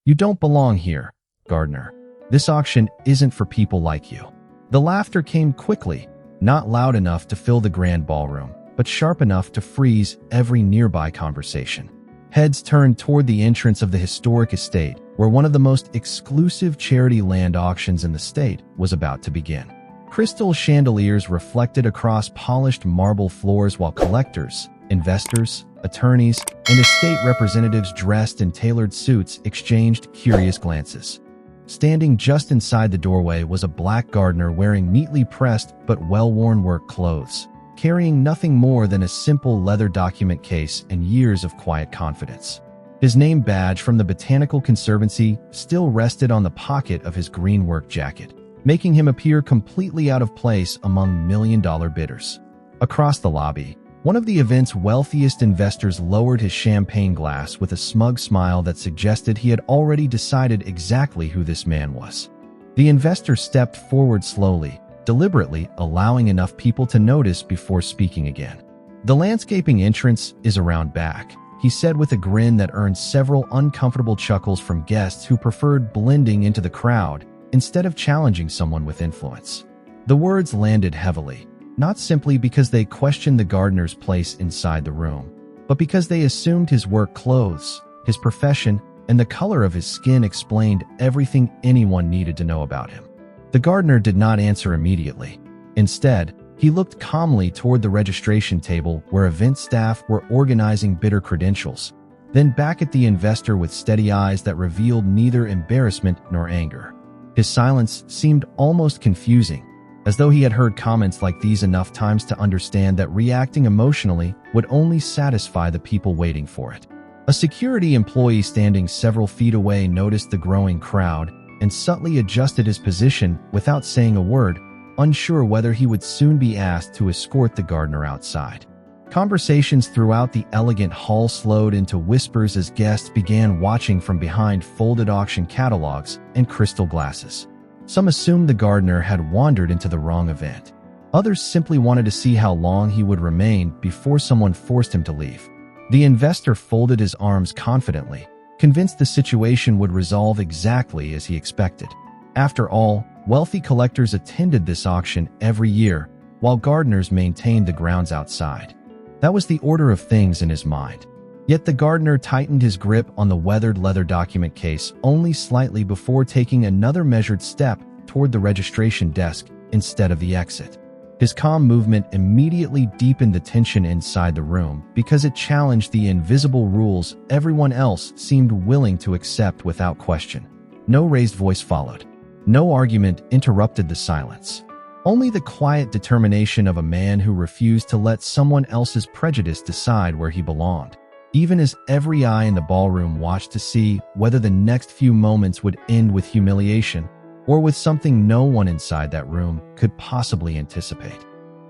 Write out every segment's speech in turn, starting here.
"You don't belong here, Gardner. This auction isn't for people like you." The laughter came quickly, not loud enough to fill the grand ballroom, but sharp enough to freeze every nearby conversation. Heads turned toward the entrance of the historic estate, where one of the most exclusive charity land auctions in the state was about to begin. Crystal chandeliers reflected across polished marble floors while collectors, investors, attorneys, and estate representatives dressed in tailored suits exchanged curious glances. Standing just inside the doorway was a black gardener wearing neatly pressed but well-worn work clothes, carrying nothing more than a simple leather document case and years of quiet confidence. His name badge from the Botanical Conservancy still rested on the pocket of his green work jacket, making him appear completely out of place among million-dollar bidders. Across the lobby, one of the event's wealthiest investors lowered his champagne glass with a smug smile that suggested he had already decided exactly who this man was. The investor stepped forward slowly, deliberately allowing enough people to notice before speaking again. "The landscaping entrance is around back," he said with a grin that earned several uncomfortable chuckles from guests who preferred blending into the crowd instead of challenging someone with influence. The words landed heavily, not simply because they questioned the gardener's place inside the room, but because they assumed his work clothes, his profession, and the color of his skin explained everything anyone needed to know about him. The gardener did not answer immediately. Instead, he looked calmly toward the registration table where event staff were organizing bidder credentials, then back at the investor with steady eyes that revealed neither embarrassment nor anger. His silence seemed almost confusing, as though he had heard comments like these enough times to understand that reacting emotionally would only satisfy the people waiting for it. A security employee standing several feet away noticed the growing crowd and subtly adjusted his position without saying a word, unsure whether he would soon be asked to escort the gardener outside. Conversations throughout the elegant hall slowed into whispers as guests began watching from behind folded auction catalogs and crystal glasses. Some assumed the gardener had wandered into the wrong event. Others simply wanted to see how long he would remain before someone forced him to leave. The investor folded his arms confidently, convinced the situation would resolve exactly as he expected. After all, wealthy collectors attended this auction every year, while gardeners maintained the grounds outside. That was the order of things in his mind. Yet the gardener tightened his grip on the weathered leather document case only slightly before taking another measured step toward the registration desk instead of the exit. His calm movement immediately deepened the tension inside the room because it challenged the invisible rules everyone else seemed willing to accept without question. No raised voice followed. No argument interrupted the silence. Only the quiet determination of a man who refused to let someone else's prejudice decide where he belonged. Even as every eye in the ballroom watched to see whether the next few moments would end with humiliation or with something no one inside that room could possibly anticipate.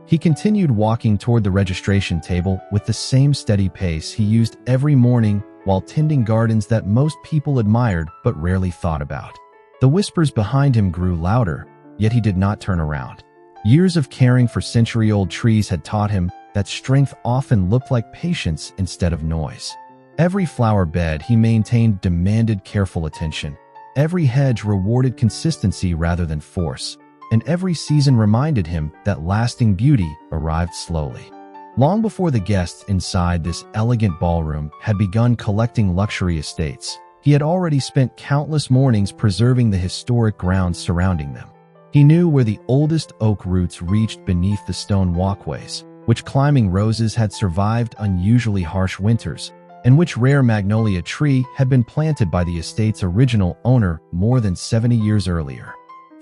He continued walking toward the registration table with the same steady pace he used every morning while tending gardens that most people admired but rarely thought about. The whispers behind him grew louder, yet he did not turn around. Years of caring for century-old trees had taught him that strength often looked like patience instead of noise. Every flower bed he maintained demanded careful attention. Every hedge rewarded consistency rather than force, and every season reminded him that lasting beauty arrived slowly. Long before the guests inside this elegant ballroom had begun collecting luxury estates, he had already spent countless mornings preserving the historic grounds surrounding them. He knew where the oldest oak roots reached beneath the stone walkways, which climbing roses had survived unusually harsh winters, and which rare magnolia tree had been planted by the estate's original owner more than 70 years earlier.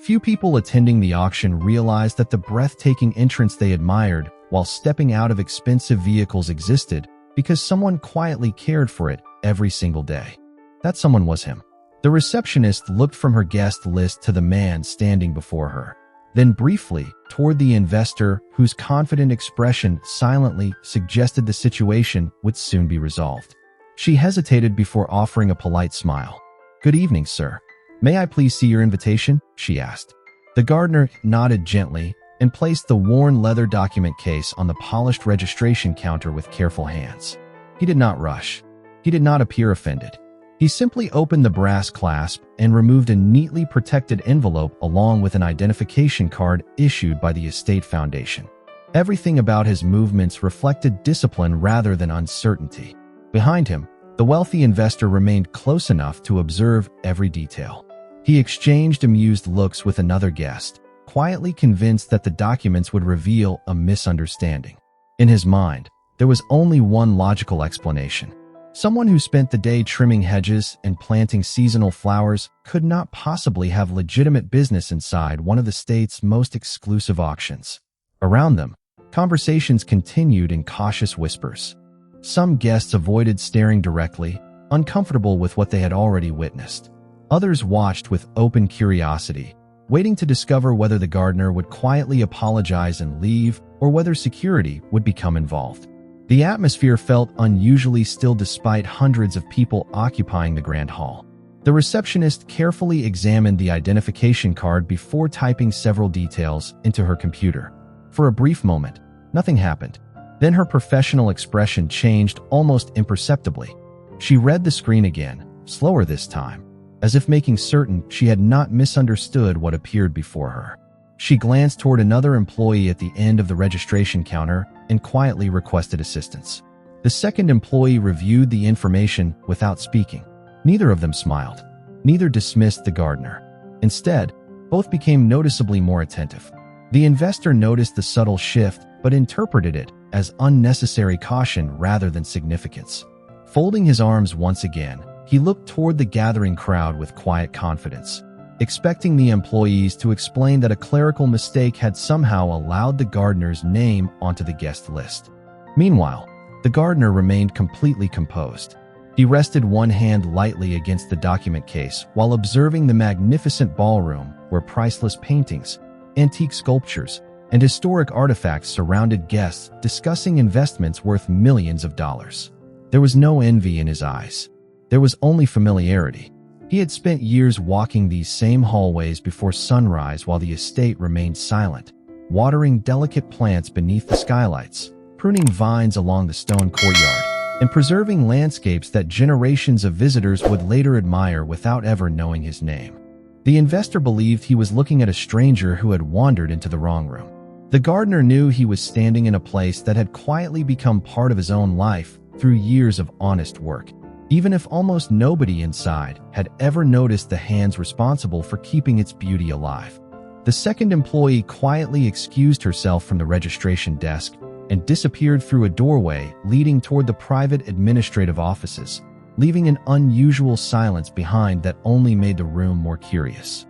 Few people attending the auction realized that the breathtaking entrance they admired while stepping out of expensive vehicles existed because someone quietly cared for it every single day. That someone was him. The receptionist looked from her guest list to the man standing before her, then briefly toward the investor whose confident expression silently suggested the situation would soon be resolved. She hesitated before offering a polite smile. "Good evening, sir. May I please see your invitation?" she asked. The gardener nodded gently and placed the worn leather document case on the polished registration counter with careful hands. He did not rush. He did not appear offended. He simply opened the brass clasp and removed a neatly protected envelope along with an identification card issued by the Estate Foundation. Everything about his movements reflected discipline rather than uncertainty. Behind him, the wealthy investor remained close enough to observe every detail. He exchanged amused looks with another guest, quietly convinced that the documents would reveal a misunderstanding. In his mind, there was only one logical explanation. Someone who spent the day trimming hedges and planting seasonal flowers could not possibly have legitimate business inside one of the state's most exclusive auctions. Around them, conversations continued in cautious whispers. Some guests avoided staring directly, uncomfortable with what they had already witnessed. Others watched with open curiosity, waiting to discover whether the gardener would quietly apologize and leave or whether security would become involved. The atmosphere felt unusually still despite hundreds of people occupying the grand hall. The receptionist carefully examined the identification card before typing several details into her computer. For a brief moment, nothing happened. Then her professional expression changed almost imperceptibly. She read the screen again, slower this time, as if making certain she had not misunderstood what appeared before her. She glanced toward another employee at the end of the registration counter and quietly requested assistance. The second employee reviewed the information without speaking. Neither of them smiled. Neither dismissed the gardener. Instead, both became noticeably more attentive. The investor noticed the subtle shift but interpreted it as unnecessary caution rather than significance. Folding his arms once again, he looked toward the gathering crowd with quiet confidence, expecting the employees to explain that a clerical mistake had somehow allowed the gardener's name onto the guest list. Meanwhile, the gardener remained completely composed. He rested one hand lightly against the document case while observing the magnificent ballroom where priceless paintings, antique sculptures, and historic artifacts surrounded guests discussing investments worth millions of dollars. There was no envy in his eyes. There was only familiarity. He had spent years walking these same hallways before sunrise while the estate remained silent, watering delicate plants beneath the skylights, pruning vines along the stone courtyard, and preserving landscapes that generations of visitors would later admire without ever knowing his name. The investor believed he was looking at a stranger who had wandered into the wrong room. The gardener knew he was standing in a place that had quietly become part of his own life through years of honest work, even if almost nobody inside had ever noticed the hands responsible for keeping its beauty alive. The second employee quietly excused herself from the registration desk and disappeared through a doorway leading toward the private administrative offices, leaving an unusual silence behind that only made the room more curious.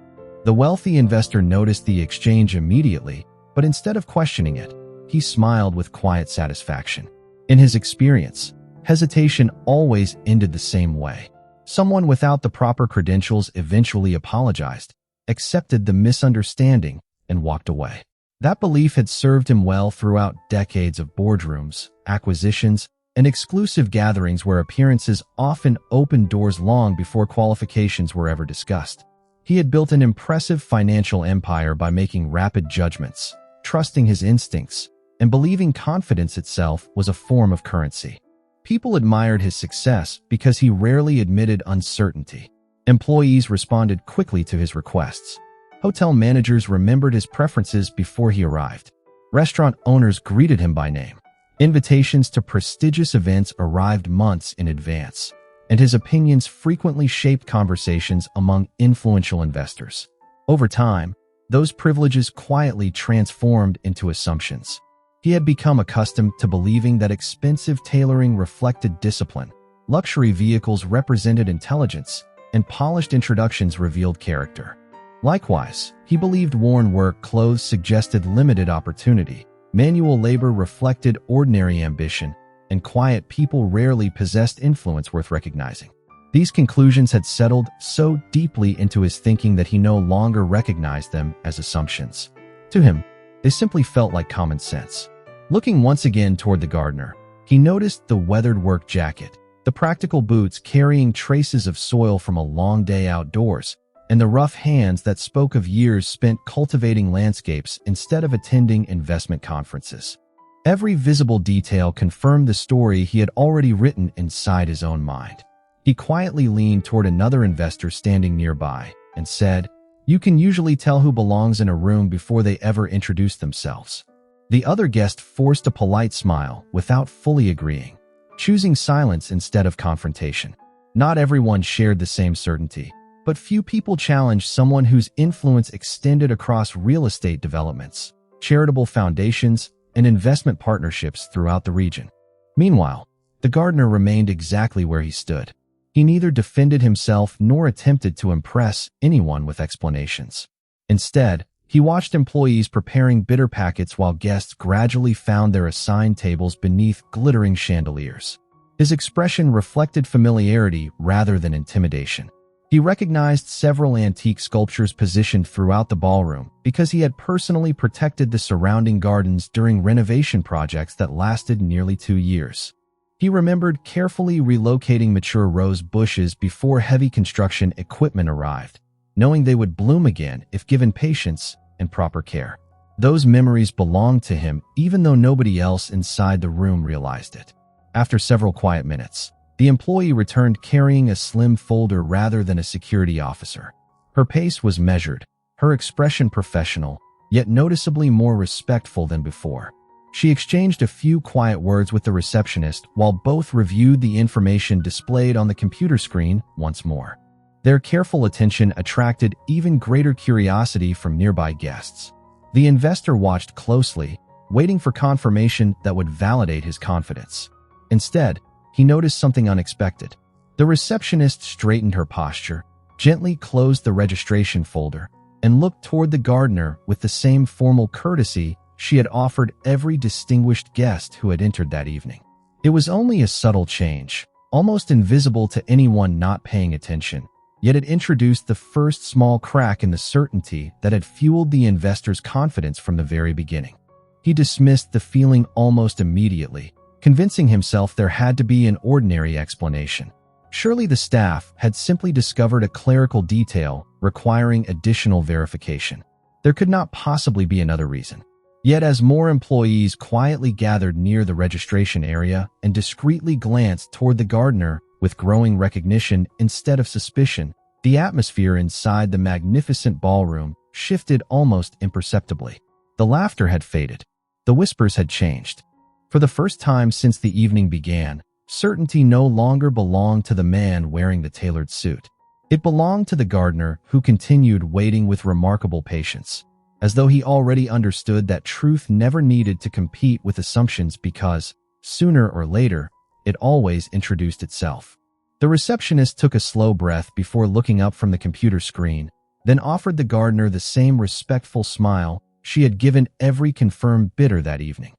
The wealthy investor noticed the exchange immediately, but instead of questioning it, he smiled with quiet satisfaction. In his experience, hesitation always ended the same way. Someone without the proper credentials eventually apologized, accepted the misunderstanding, and walked away. That belief had served him well throughout decades of boardrooms, acquisitions, and exclusive gatherings where appearances often opened doors long before qualifications were ever discussed. He had built an impressive financial empire by making rapid judgments, trusting his instincts, and believing confidence itself was a form of currency. People admired his success because he rarely admitted uncertainty. Employees responded quickly to his requests. Hotel managers remembered his preferences before he arrived. Restaurant owners greeted him by name. Invitations to prestigious events arrived months in advance, and his opinions frequently shaped conversations among influential investors. Over time, those privileges quietly transformed into assumptions. He had become accustomed to believing that expensive tailoring reflected discipline, luxury vehicles represented intelligence, and polished introductions revealed character. Likewise, he believed worn work clothes suggested limited opportunity, manual labor reflected ordinary ambition, and quiet people rarely possessed influence worth recognizing. These conclusions had settled so deeply into his thinking that he no longer recognized them as assumptions. To him, they simply felt like common sense. Looking once again toward the gardener, he noticed the weathered work jacket, the practical boots carrying traces of soil from a long day outdoors, and the rough hands that spoke of years spent cultivating landscapes instead of attending investment conferences. Every visible detail confirmed the story he had already written inside his own mind. He quietly leaned toward another investor standing nearby and said, "You can usually tell who belongs in a room before they ever introduce themselves." The other guest forced a polite smile without fully agreeing, choosing silence instead of confrontation. Not everyone shared the same certainty, but few people challenged someone whose influence extended across real estate developments, charitable foundations, and investment partnerships throughout the region. Meanwhile, the gardener remained exactly where he stood. He neither defended himself nor attempted to impress anyone with explanations. Instead, he watched employees preparing bitter packets while guests gradually found their assigned tables beneath glittering chandeliers. His expression reflected familiarity rather than intimidation. He recognized several antique sculptures positioned throughout the ballroom because he had personally protected the surrounding gardens during renovation projects that lasted nearly 2 years. He remembered carefully relocating mature rose bushes before heavy construction equipment arrived, knowing they would bloom again if given patience and proper care. Those memories belonged to him even though nobody else inside the room realized it. After several quiet minutes, the employee returned carrying a slim folder rather than a security officer. Her pace was measured, her expression professional, yet noticeably more respectful than before. She exchanged a few quiet words with the receptionist while both reviewed the information displayed on the computer screen once more. Their careful attention attracted even greater curiosity from nearby guests. The investor watched closely, waiting for confirmation that would validate his confidence. Instead, he noticed something unexpected. The receptionist straightened her posture, gently closed the registration folder, and looked toward the gardener with the same formal courtesy she had offered every distinguished guest who had entered that evening. It was only a subtle change, almost invisible to anyone not paying attention, yet it introduced the first small crack in the certainty that had fueled the investor's confidence from the very beginning. He dismissed the feeling almost immediately, convincing himself there had to be an ordinary explanation. Surely the staff had simply discovered a clerical detail requiring additional verification. There could not possibly be another reason. Yet as more employees quietly gathered near the registration area and discreetly glanced toward the gardener with growing recognition instead of suspicion, the atmosphere inside the magnificent ballroom shifted almost imperceptibly. The laughter had faded. The whispers had changed. For the first time since the evening began, certainty no longer belonged to the man wearing the tailored suit. It belonged to the gardener who continued waiting with remarkable patience, as though he already understood that truth never needed to compete with assumptions because, sooner or later, it always introduced itself. The receptionist took a slow breath before looking up from the computer screen, then offered the gardener the same respectful smile she had given every confirmed bidder that evening.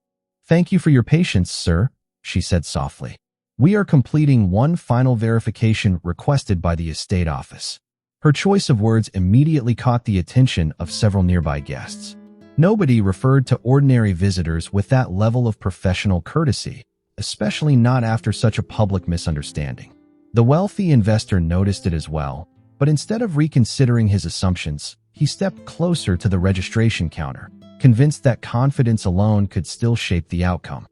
"Thank you for your patience, sir," she said softly. "We are completing one final verification requested by the estate office." Her choice of words immediately caught the attention of several nearby guests. Nobody referred to ordinary visitors with that level of professional courtesy, especially not after such a public misunderstanding. The wealthy investor noticed it as well, but instead of reconsidering his assumptions, he stepped closer to the registration counter, convinced that confidence alone could still shape the outcome.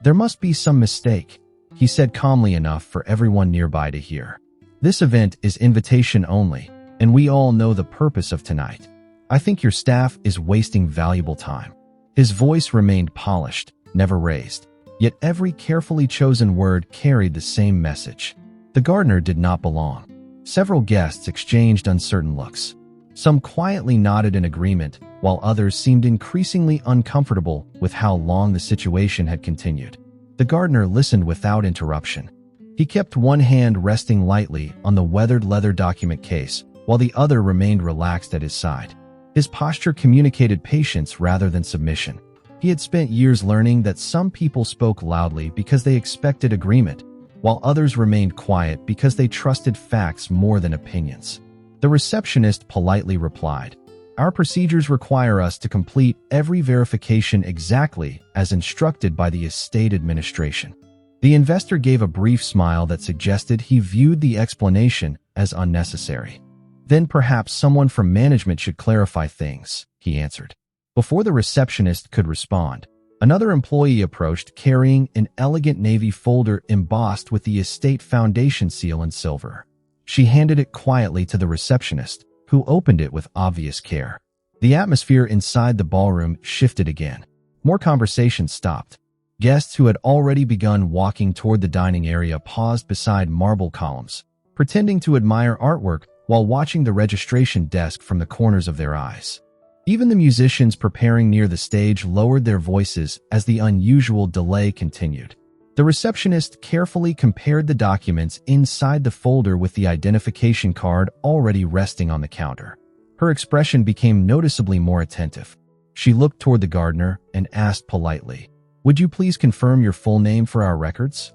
"There must be some mistake," he said calmly enough for everyone nearby to hear. "This event is invitation only, and we all know the purpose of tonight. I think your staff is wasting valuable time." His voice remained polished, never raised, yet every carefully chosen word carried the same message. The gardener did not belong. Several guests exchanged uncertain looks. Some quietly nodded in agreement, while others seemed increasingly uncomfortable with how long the situation had continued. The gardener listened without interruption. He kept one hand resting lightly on the weathered leather document case, while the other remained relaxed at his side. His posture communicated patience rather than submission. He had spent years learning that some people spoke loudly because they expected agreement, while others remained quiet because they trusted facts more than opinions. The receptionist politely replied, "Our procedures require us to complete every verification exactly as instructed by the estate administration." The investor gave a brief smile that suggested he viewed the explanation as unnecessary. "Then perhaps someone from management should clarify things," he answered. Before the receptionist could respond, Another employee approached carrying an elegant navy folder embossed with the estate foundation seal in silver. She handed it quietly to the receptionist, who opened it with obvious care. The atmosphere inside the ballroom shifted again. More conversation stopped. Guests who had already begun walking toward the dining area paused beside marble columns, pretending to admire artwork while watching the registration desk from the corners of their eyes. Even the musicians preparing near the stage lowered their voices as the unusual delay continued. The receptionist carefully compared the documents inside the folder with the identification card already resting on the counter. Her expression became noticeably more attentive. She looked toward the gardener and asked politely, "Would you please confirm your full name for our records?"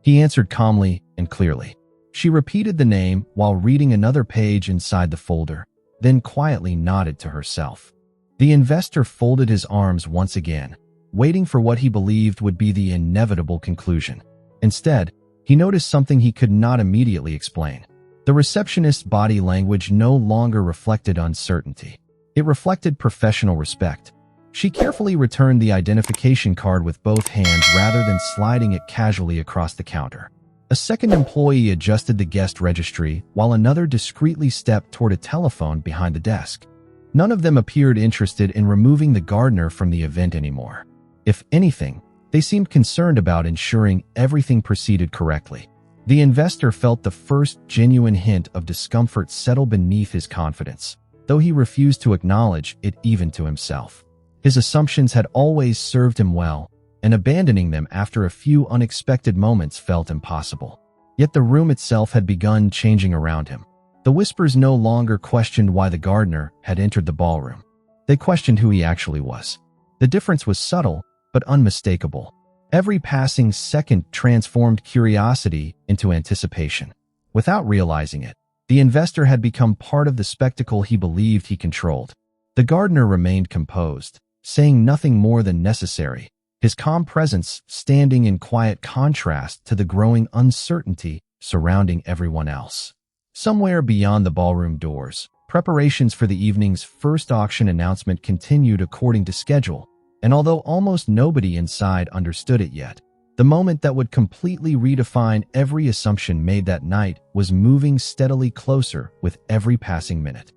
He answered calmly and clearly. She repeated the name while reading another page inside the folder, then quietly nodded to herself. The investor folded his arms once again, waiting for what he believed would be the inevitable conclusion. Instead, he noticed something he could not immediately explain. The receptionist's body language no longer reflected uncertainty. It reflected professional respect. She carefully returned the identification card with both hands rather than sliding it casually across the counter. A second employee adjusted the guest registry while another discreetly stepped toward a telephone behind the desk. None of them appeared interested in removing the gardener from the event anymore. If anything, they seemed concerned about ensuring everything proceeded correctly. The investor felt the first genuine hint of discomfort settle beneath his confidence, though he refused to acknowledge it even to himself. His assumptions had always served him well, and abandoning them after a few unexpected moments felt impossible. Yet the room itself had begun changing around him. The whispers no longer questioned why the gardener had entered the ballroom. They questioned who he actually was. The difference was subtle, but unmistakable. Every passing second transformed curiosity into anticipation. Without realizing it, the investor had become part of the spectacle he believed he controlled. The gardener remained composed, saying nothing more than necessary, his calm presence standing in quiet contrast to the growing uncertainty surrounding everyone else. Somewhere beyond the ballroom doors, preparations for the evening's first auction announcement continued according to schedule, and although almost nobody inside understood it yet, the moment that would completely redefine every assumption made that night was moving steadily closer with every passing minute.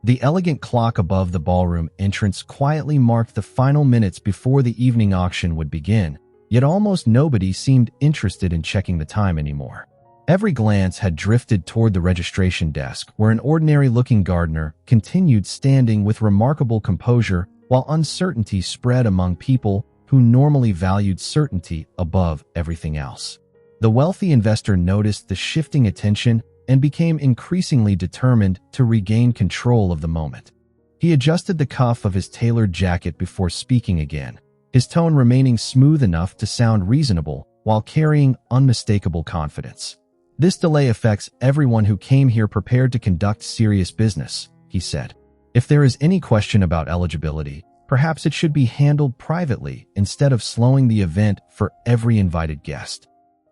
The elegant clock above the ballroom entrance quietly marked the final minutes before the evening auction would begin, yet almost nobody seemed interested in checking the time anymore. Every glance had drifted toward the registration desk, where an ordinary-looking gardener continued standing with remarkable composure while uncertainty spread among people who normally valued certainty above everything else. The wealthy investor noticed the shifting attention and became increasingly determined to regain control of the moment. He adjusted the cuff of his tailored jacket before speaking again, his tone remaining smooth enough to sound reasonable while carrying unmistakable confidence. "This delay affects everyone who came here prepared to conduct serious business," he said. "If there is any question about eligibility, perhaps it should be handled privately instead of slowing the event for every invited guest."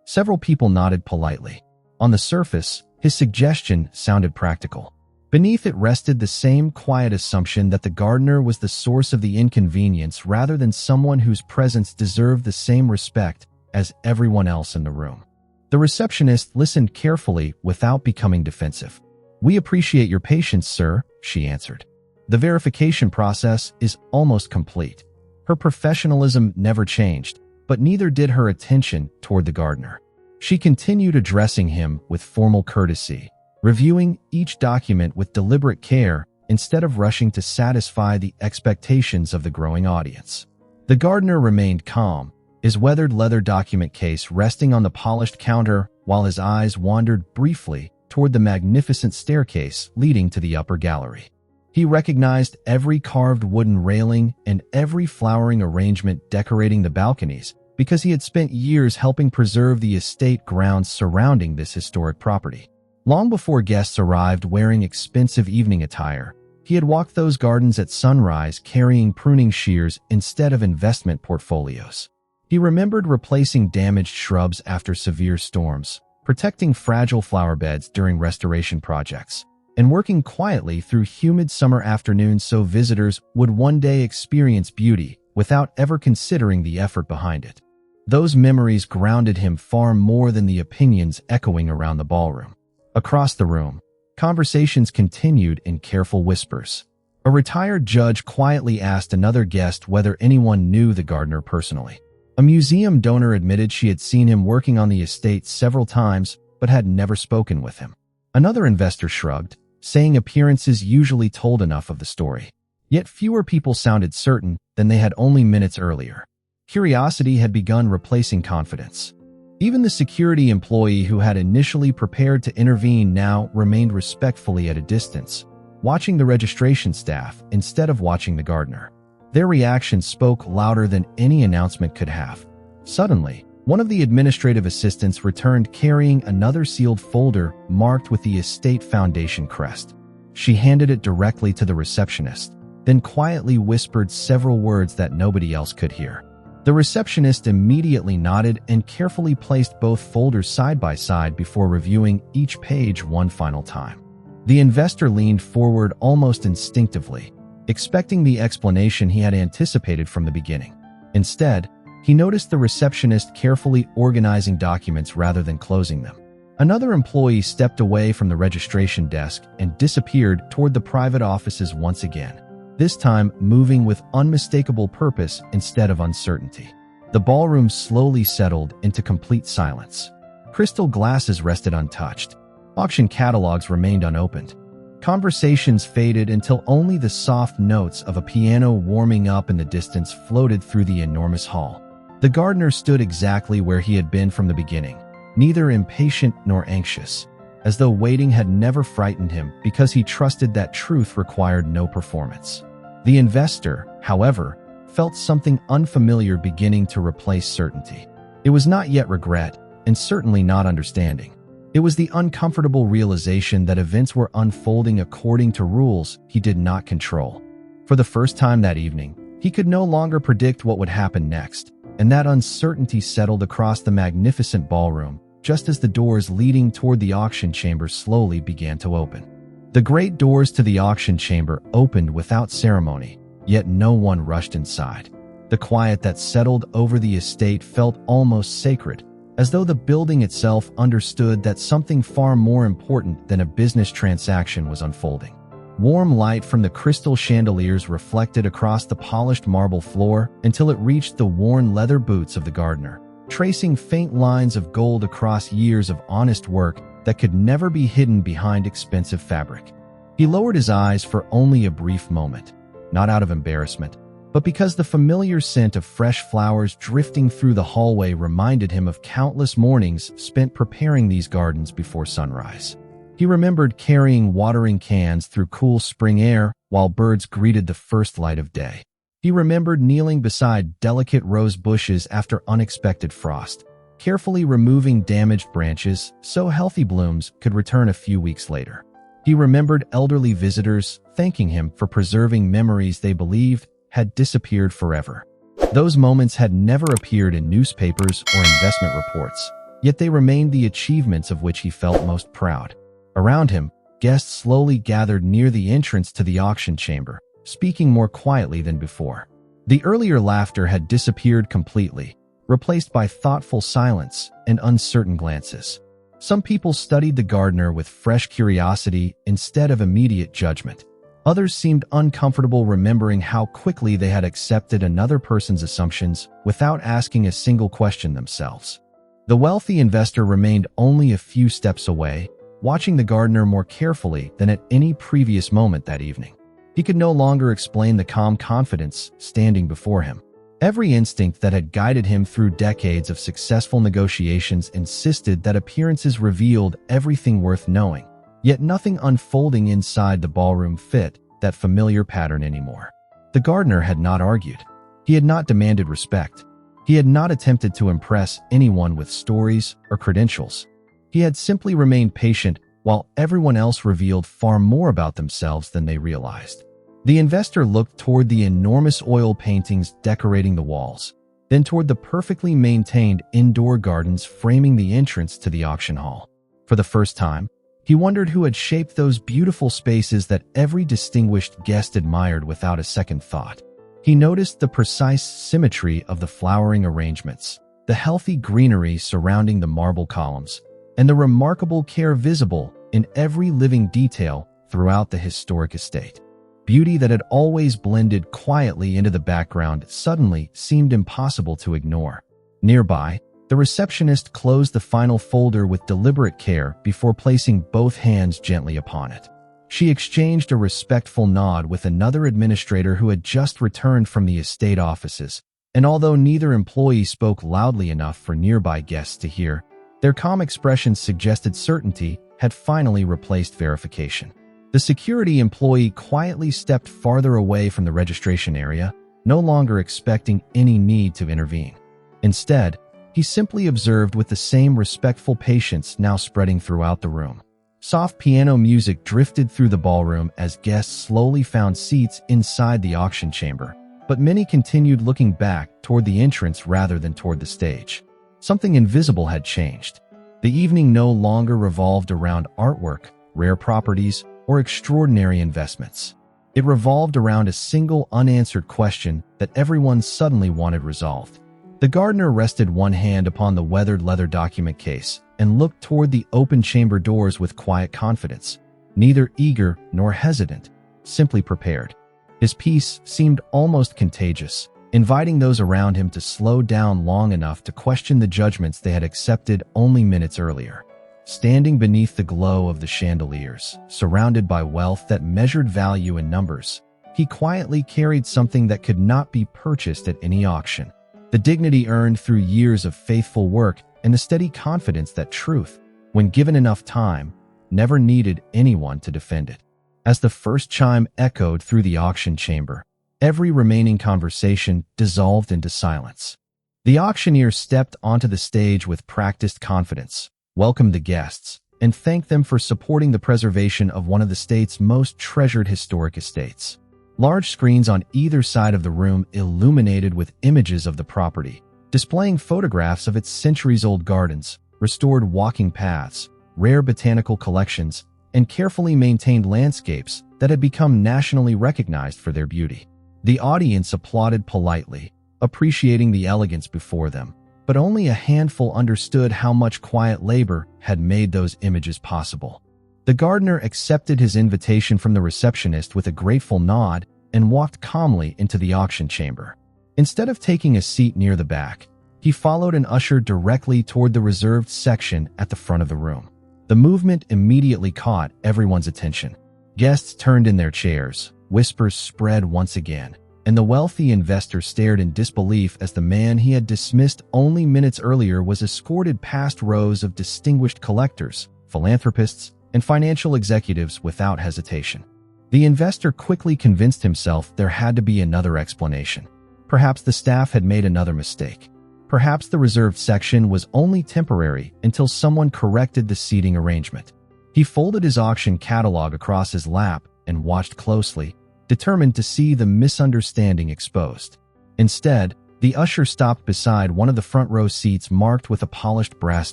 Several people nodded politely. On the surface, his suggestion sounded practical. Beneath it rested the same quiet assumption that the gardener was the source of the inconvenience rather than someone whose presence deserved the same respect as everyone else in the room. The receptionist listened carefully without becoming defensive. "We appreciate your patience, sir," she answered. "The verification process is almost complete." Her professionalism never changed, but neither did her attention toward the gardener. She continued addressing him with formal courtesy, reviewing each document with deliberate care instead of rushing to satisfy the expectations of the growing audience. The gardener remained calm, his weathered leather document case resting on the polished counter while his eyes wandered briefly toward the magnificent staircase leading to the upper gallery. He recognized every carved wooden railing and every flowering arrangement decorating the balconies because he had spent years helping preserve the estate grounds surrounding this historic property. Long before guests arrived wearing expensive evening attire, he had walked those gardens at sunrise carrying pruning shears instead of investment portfolios. He remembered replacing damaged shrubs after severe storms, protecting fragile flower beds during restoration projects, and working quietly through humid summer afternoons so visitors would one day experience beauty without ever considering the effort behind it. Those memories grounded him far more than the opinions echoing around the ballroom. Across the room, conversations continued in careful whispers. A retired judge quietly asked another guest whether anyone knew the gardener personally. A museum donor admitted she had seen him working on the estate several times but had never spoken with him. Another investor shrugged, saying appearances usually told enough of the story. Yet fewer people sounded certain than they had only minutes earlier. Curiosity had begun replacing confidence. Even the security employee who had initially prepared to intervene now remained respectfully at a distance, watching the registration staff instead of watching the gardener. Their reaction spoke louder than any announcement could have. Suddenly, one of the administrative assistants returned carrying another sealed folder marked with the Estate Foundation crest. She handed it directly to the receptionist, then quietly whispered several words that nobody else could hear. The receptionist immediately nodded and carefully placed both folders side by side before reviewing each page one final time. The investor leaned forward almost instinctively, expecting the explanation he had anticipated from the beginning. Instead, he noticed the receptionist carefully organizing documents rather than closing them. Another employee stepped away from the registration desk and disappeared toward the private offices once again, this time moving with unmistakable purpose instead of uncertainty. The ballroom slowly settled into complete silence. Crystal glasses rested untouched. Auction catalogs remained unopened. Conversations faded until only the soft notes of a piano warming up in the distance floated through the enormous hall. The gardener stood exactly where he had been from the beginning, neither impatient nor anxious, as though waiting had never frightened him because he trusted that truth required no performance. The investor, however, felt something unfamiliar beginning to replace certainty. It was not yet regret, and certainly not understanding. It was the uncomfortable realization that events were unfolding according to rules he did not control. For the first time that evening, he could no longer predict what would happen next, and that uncertainty settled across the magnificent ballroom, just as the doors leading toward the auction chamber slowly began to open. The great doors to the auction chamber opened without ceremony, yet no one rushed inside. The quiet that settled over the estate felt almost sacred, as though the building itself understood that something far more important than a business transaction was unfolding. Warm light from the crystal chandeliers reflected across the polished marble floor until it reached the worn leather boots of the gardener, tracing faint lines of gold across years of honest work that could never be hidden behind expensive fabric. He lowered his eyes for only a brief moment, not out of embarrassment, but because the familiar scent of fresh flowers drifting through the hallway reminded him of countless mornings spent preparing these gardens before sunrise. He remembered carrying watering cans through cool spring air while birds greeted the first light of day. He remembered kneeling beside delicate rose bushes after unexpected frost, carefully removing damaged branches so healthy blooms could return a few weeks later. He remembered elderly visitors thanking him for preserving memories they believed had disappeared forever. Those moments had never appeared in newspapers or investment reports, yet they remained the achievements of which he felt most proud. Around him, guests slowly gathered near the entrance to the auction chamber, speaking more quietly than before. The earlier laughter had disappeared completely, replaced by thoughtful silence and uncertain glances. Some people studied the gardener with fresh curiosity instead of immediate judgment. Others seemed uncomfortable remembering how quickly they had accepted another person's assumptions without asking a single question themselves. The wealthy investor remained only a few steps away, watching the gardener more carefully than at any previous moment that evening. He could no longer explain the calm confidence standing before him. Every instinct that had guided him through decades of successful negotiations insisted that appearances revealed everything worth knowing, yet nothing unfolding inside the ballroom fit that familiar pattern anymore. The gardener had not argued. He had not demanded respect. He had not attempted to impress anyone with stories or credentials. He had simply remained patient while everyone else revealed far more about themselves than they realized. The investor looked toward the enormous oil paintings decorating the walls, then toward the perfectly maintained indoor gardens framing the entrance to the auction hall. For the first time, he wondered who had shaped those beautiful spaces that every distinguished guest admired without a second thought. He noticed the precise symmetry of the flowering arrangements, the healthy greenery surrounding the marble columns, and the remarkable care visible in every living detail throughout the historic estate. Beauty that had always blended quietly into the background suddenly seemed impossible to ignore. Nearby, the receptionist closed the final folder with deliberate care before placing both hands gently upon it. She exchanged a respectful nod with another administrator who had just returned from the estate offices, and although neither employee spoke loudly enough for nearby guests to hear, their calm expressions suggested certainty had finally replaced verification. The security employee quietly stepped farther away from the registration area, no longer expecting any need to intervene. Instead, he simply observed with the same respectful patience now spreading throughout the room. Soft piano music drifted through the ballroom as guests slowly found seats inside the auction chamber, but many continued looking back toward the entrance rather than toward the stage. Something invisible had changed. The evening no longer revolved around artwork, rare properties, or extraordinary investments. It revolved around a single unanswered question that everyone suddenly wanted resolved. The gardener rested one hand upon the weathered leather document case and looked toward the open chamber doors with quiet confidence, neither eager nor hesitant, simply prepared. His peace seemed almost contagious, inviting those around him to slow down long enough to question the judgments they had accepted only minutes earlier. Standing beneath the glow of the chandeliers, surrounded by wealth that measured value in numbers, he quietly carried something that could not be purchased at any auction. The dignity earned through years of faithful work and the steady confidence that truth, when given enough time, never needed anyone to defend it. As the first chime echoed through the auction chamber, every remaining conversation dissolved into silence. The auctioneer stepped onto the stage with practiced confidence, welcomed the guests, and thanked them for supporting the preservation of one of the state's most treasured historic estates. Large screens on either side of the room illuminated with images of the property, displaying photographs of its centuries-old gardens, restored walking paths, rare botanical collections, and carefully maintained landscapes that had become nationally recognized for their beauty. The audience applauded politely, appreciating the elegance before them, but only a handful understood how much quiet labor had made those images possible. The gardener accepted his invitation from the receptionist with a grateful nod and walked calmly into the auction chamber. Instead of taking a seat near the back, he followed an usher directly toward the reserved section at the front of the room. The movement immediately caught everyone's attention. Guests turned in their chairs, whispers spread once again, and the wealthy investor stared in disbelief as the man he had dismissed only minutes earlier was escorted past rows of distinguished collectors, philanthropists, and financial executives without hesitation. The investor quickly convinced himself there had to be another explanation. Perhaps the staff had made another mistake. Perhaps the reserved section was only temporary until someone corrected the seating arrangement. He folded his auction catalog across his lap and watched closely, determined to see the misunderstanding exposed. Instead, the usher stopped beside one of the front row seats marked with a polished brass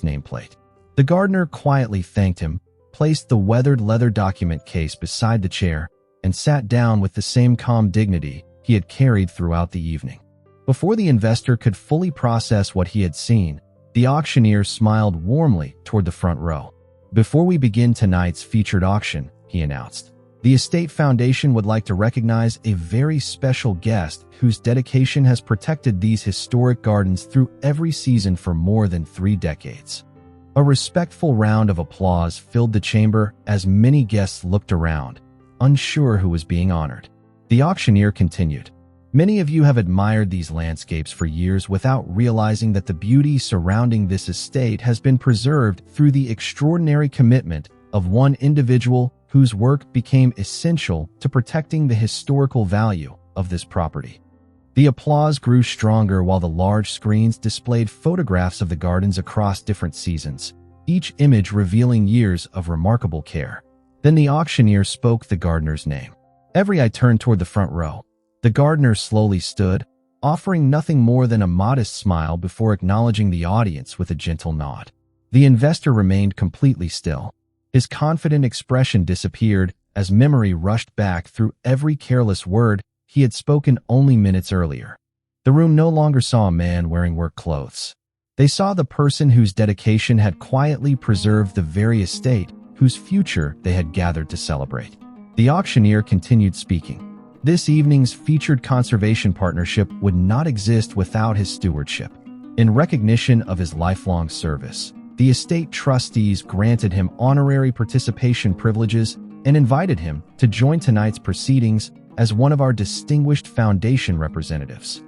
nameplate. The gardener quietly thanked him, placed the weathered leather document case beside the chair, and sat down with the same calm dignity he had carried throughout the evening. Before the investor could fully process what he had seen, the auctioneer smiled warmly toward the front row. "Before we begin tonight's featured auction," he announced, "the Estate Foundation would like to recognize a very special guest whose dedication has protected these historic gardens through every season for more than 3 decades." A respectful round of applause filled the chamber as many guests looked around, unsure who was being honored. The auctioneer continued, "Many of you have admired these landscapes for years without realizing that the beauty surrounding this estate has been preserved through the extraordinary commitment of one individual whose work became essential to protecting the historical value of this property." The applause grew stronger while the large screens displayed photographs of the gardens across different seasons, each image revealing years of remarkable care. Then the auctioneer spoke the gardener's name. Every eye turned toward the front row. The gardener slowly stood, offering nothing more than a modest smile before acknowledging the audience with a gentle nod. The investor remained completely still. His confident expression disappeared as memory rushed back through every careless word he had spoken only minutes earlier. The room no longer saw a man wearing work clothes. They saw the person whose dedication had quietly preserved the very estate whose future they had gathered to celebrate. The auctioneer continued speaking. This evening's featured conservation partnership would not exist without his stewardship. In recognition of his lifelong service, the estate trustees granted him honorary participation privileges and invited him to join tonight's proceedings as one of our distinguished foundation representatives.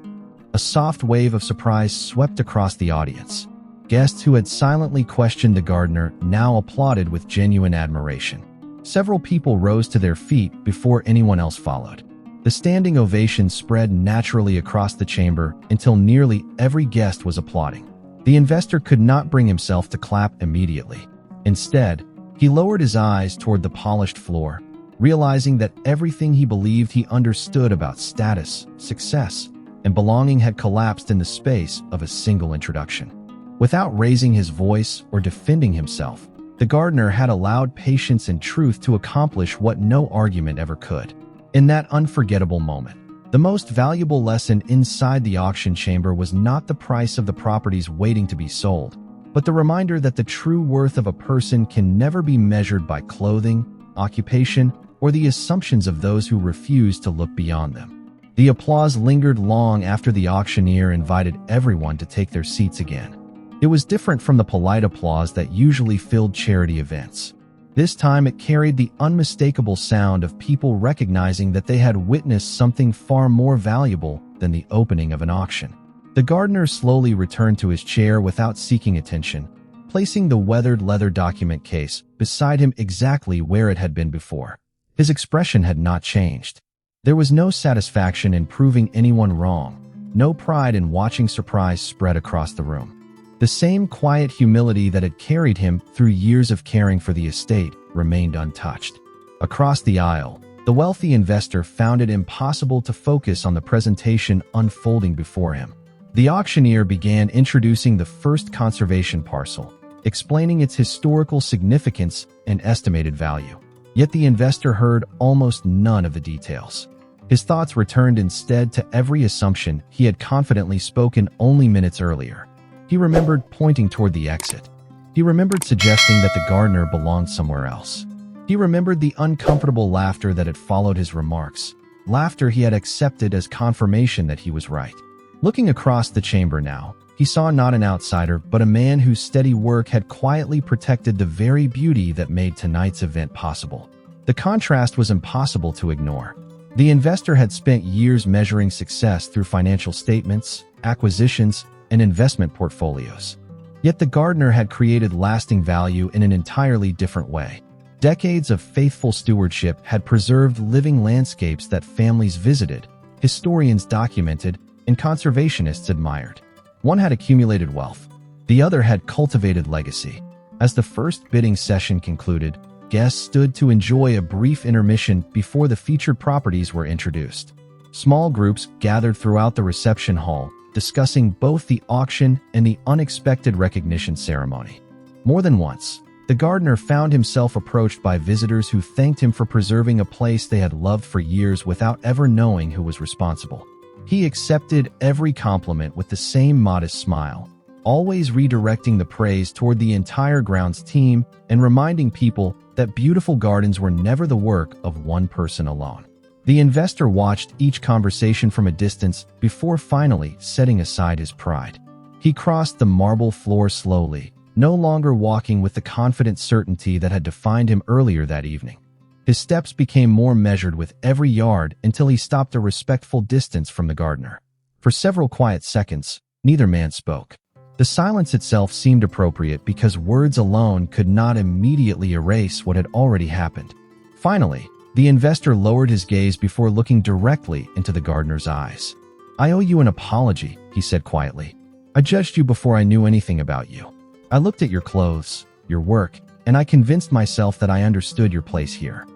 A soft wave of surprise swept across the audience. Guests who had silently questioned the gardener now applauded with genuine admiration. Several people rose to their feet before anyone else followed. The standing ovation spread naturally across the chamber until nearly every guest was applauding. The investor could not bring himself to clap immediately. Instead, he lowered his eyes toward the polished floor, realizing that everything he believed he understood about status, success, and belonging had collapsed in the space of a single introduction. Without raising his voice or defending himself, the gardener had allowed patience and truth to accomplish what no argument ever could. In that unforgettable moment, the most valuable lesson inside the auction chamber was not the price of the properties waiting to be sold, but the reminder that the true worth of a person can never be measured by clothing, occupation, or the assumptions of those who refuse to look beyond them. The applause lingered long after the auctioneer invited everyone to take their seats again. It was different from the polite applause that usually filled charity events. This time it carried the unmistakable sound of people recognizing that they had witnessed something far more valuable than the opening of an auction. The gardener slowly returned to his chair without seeking attention, placing the weathered leather document case beside him exactly where it had been before. His expression had not changed. There was no satisfaction in proving anyone wrong, no pride in watching surprise spread across the room. The same quiet humility that had carried him through years of caring for the estate remained untouched. Across the aisle, the wealthy investor found it impossible to focus on the presentation unfolding before him. The auctioneer began introducing the first conservation parcel, explaining its historical significance and estimated value. Yet the investor heard almost none of the details. His thoughts returned instead to every assumption he had confidently spoken only minutes earlier. He remembered pointing toward the exit. He remembered suggesting that the gardener belonged somewhere else. He remembered the uncomfortable laughter that had followed his remarks, laughter he had accepted as confirmation that he was right. Looking across the chamber now, he saw not an outsider but a man whose steady work had quietly protected the very beauty that made tonight's event possible. The contrast was impossible to ignore. The investor had spent years measuring success through financial statements, acquisitions, and investment portfolios. Yet the gardener had created lasting value in an entirely different way. Decades of faithful stewardship had preserved living landscapes that families visited, historians documented, and conservationists admired. One had accumulated wealth. The other had cultivated legacy. As the first bidding session concluded, guests stood to enjoy a brief intermission before the featured properties were introduced. Small groups gathered throughout the reception hall, discussing both the auction and the unexpected recognition ceremony. More than once, the gardener found himself approached by visitors who thanked him for preserving a place they had loved for years without ever knowing who was responsible. He accepted every compliment with the same modest smile, always redirecting the praise toward the entire grounds team and reminding people that beautiful gardens were never the work of one person alone. The investor watched each conversation from a distance before finally setting aside his pride. He crossed the marble floor slowly, no longer walking with the confident certainty that had defined him earlier that evening. His steps became more measured with every yard until he stopped a respectful distance from the gardener. For several quiet seconds, neither man spoke. The silence itself seemed appropriate because words alone could not immediately erase what had already happened. Finally, the investor lowered his gaze before looking directly into the gardener's eyes. "I owe you an apology," he said quietly. "I judged you before I knew anything about you. I looked at your clothes, your work, and I convinced myself that I understood your place here.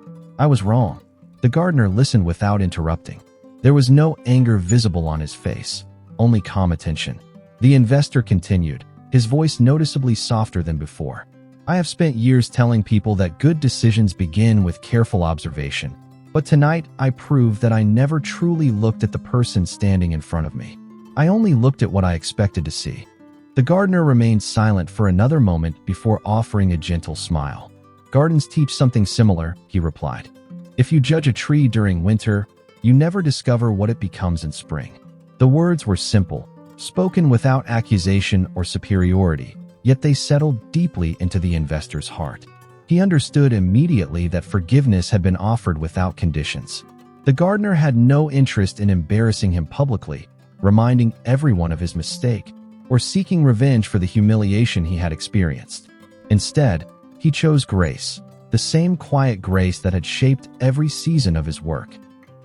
I was wrong." The gardener listened without interrupting. There was no anger visible on his face, only calm attention. The investor continued, his voice noticeably softer than before. "I have spent years telling people that good decisions begin with careful observation. But tonight, I proved that I never truly looked at the person standing in front of me. I only looked at what I expected to see. The gardener remained silent for another moment before offering a gentle smile. Gardens teach something similar, he replied. If you judge a tree during winter, you never discover what it becomes in spring. The words were simple, spoken without accusation or superiority, yet they settled deeply into the investor's heart. He understood immediately that forgiveness had been offered without conditions. The gardener had no interest in embarrassing him publicly, reminding everyone of his mistake, or seeking revenge for the humiliation he had experienced. Instead, he chose grace, the same quiet grace that had shaped every season of his work.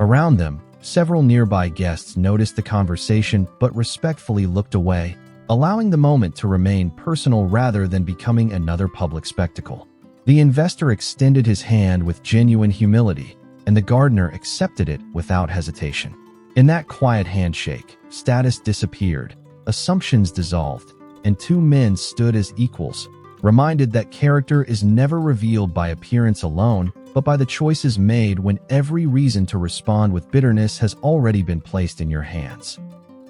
Around them, several nearby guests noticed the conversation but respectfully looked away, allowing the moment to remain personal rather than becoming another public spectacle. The investor extended his hand with genuine humility, and the gardener accepted it without hesitation. In that quiet handshake, status disappeared, assumptions dissolved, and two men stood as equals, reminded that character is never revealed by appearance alone, but by the choices made when every reason to respond with bitterness has already been placed in your hands.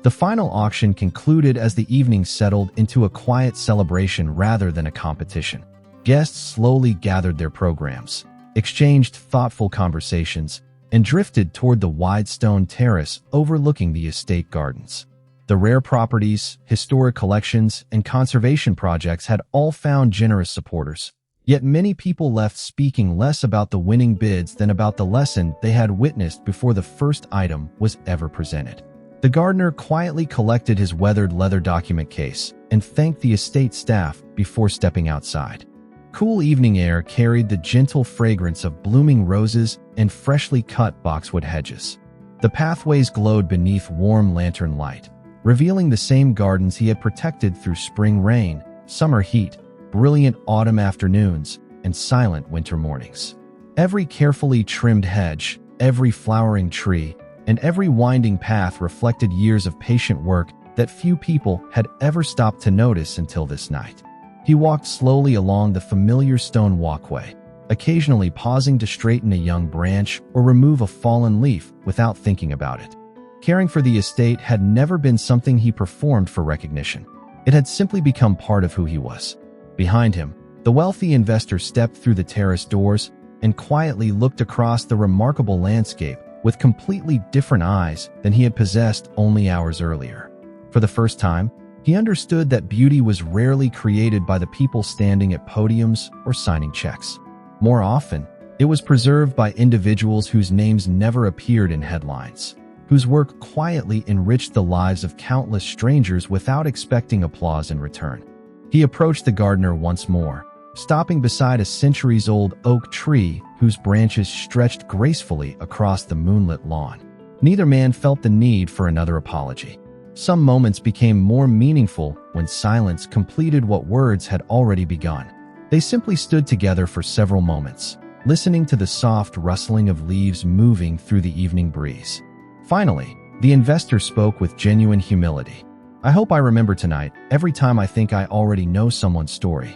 The final auction concluded as the evening settled into a quiet celebration rather than a competition. Guests slowly gathered their programs, exchanged thoughtful conversations, and drifted toward the wide stone terrace overlooking the estate gardens. The rare properties, historic collections, and conservation projects had all found generous supporters. Yet many people left speaking less about the winning bids than about the lesson they had witnessed before the first item was ever presented. The gardener quietly collected his weathered leather document case and thanked the estate staff before stepping outside. Cool evening air carried the gentle fragrance of blooming roses and freshly cut boxwood hedges. The pathways glowed beneath warm lantern light, revealing the same gardens he had protected through spring rain, summer heat, brilliant autumn afternoons, and silent winter mornings. Every carefully trimmed hedge, every flowering tree, and every winding path reflected years of patient work that few people had ever stopped to notice until this night. He walked slowly along the familiar stone walkway, occasionally pausing to straighten a young branch or remove a fallen leaf without thinking about it. Caring for the estate had never been something he performed for recognition. It had simply become part of who he was. Behind him, the wealthy investor stepped through the terrace doors and quietly looked across the remarkable landscape with completely different eyes than he had possessed only hours earlier. For the first time, he understood that beauty was rarely created by the people standing at podiums or signing checks. More often, it was preserved by individuals whose names never appeared in headlines, whose work quietly enriched the lives of countless strangers without expecting applause in return. He approached the gardener once more, stopping beside a centuries-old oak tree whose branches stretched gracefully across the moonlit lawn. Neither man felt the need for another apology. Some moments became more meaningful when silence completed what words had already begun. They simply stood together for several moments, listening to the soft rustling of leaves moving through the evening breeze. Finally, the investor spoke with genuine humility. "I hope I remember tonight, every time I think I already know someone's story."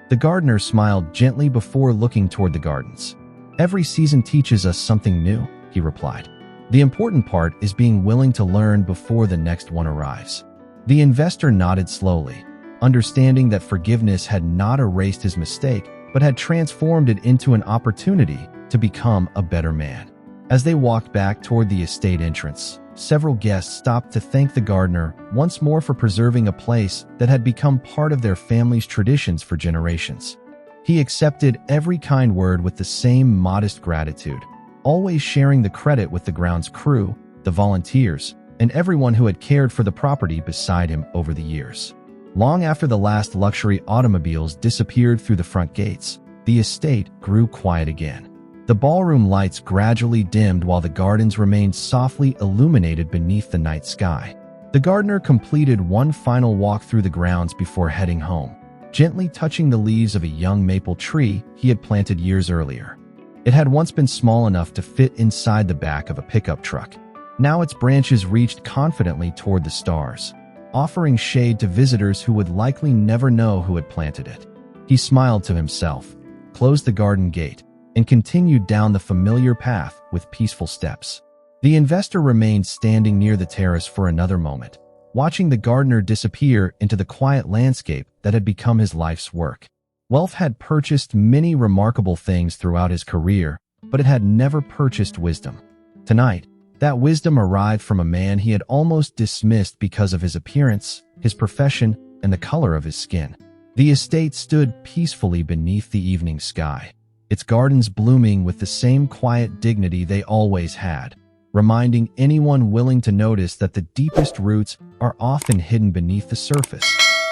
The gardener smiled gently before looking toward the gardens. "Every season teaches us something new," he replied. "The important part is being willing to learn before the next one arrives." The investor nodded slowly, understanding that forgiveness had not erased his mistake, but had transformed it into an opportunity to become a better man. As they walked back toward the estate entrance, several guests stopped to thank the gardener once more for preserving a place that had become part of their family's traditions for generations. He accepted every kind word with the same modest gratitude, always sharing the credit with the grounds crew, the volunteers, and everyone who had cared for the property beside him over the years. Long after the last luxury automobiles disappeared through the front gates, the estate grew quiet again. The ballroom lights gradually dimmed while the gardens remained softly illuminated beneath the night sky. The gardener completed one final walk through the grounds before heading home, gently touching the leaves of a young maple tree he had planted years earlier. It had once been small enough to fit inside the back of a pickup truck. Now its branches reached confidently toward the stars, offering shade to visitors who would likely never know who had planted it. He smiled to himself, closed the garden gate, and continued down the familiar path with peaceful steps. The investor remained standing near the terrace for another moment, watching the gardener disappear into the quiet landscape that had become his life's work. Wealth had purchased many remarkable things throughout his career, but it had never purchased wisdom. Tonight, that wisdom arrived from a man he had almost dismissed because of his appearance, his profession, and the color of his skin. The estate stood peacefully beneath the evening sky, its gardens blooming with the same quiet dignity they always had, reminding anyone willing to notice that the deepest roots are often hidden beneath the surface,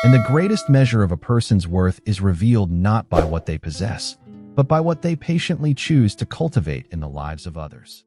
and the greatest measure of a person's worth is revealed not by what they possess, but by what they patiently choose to cultivate in the lives of others.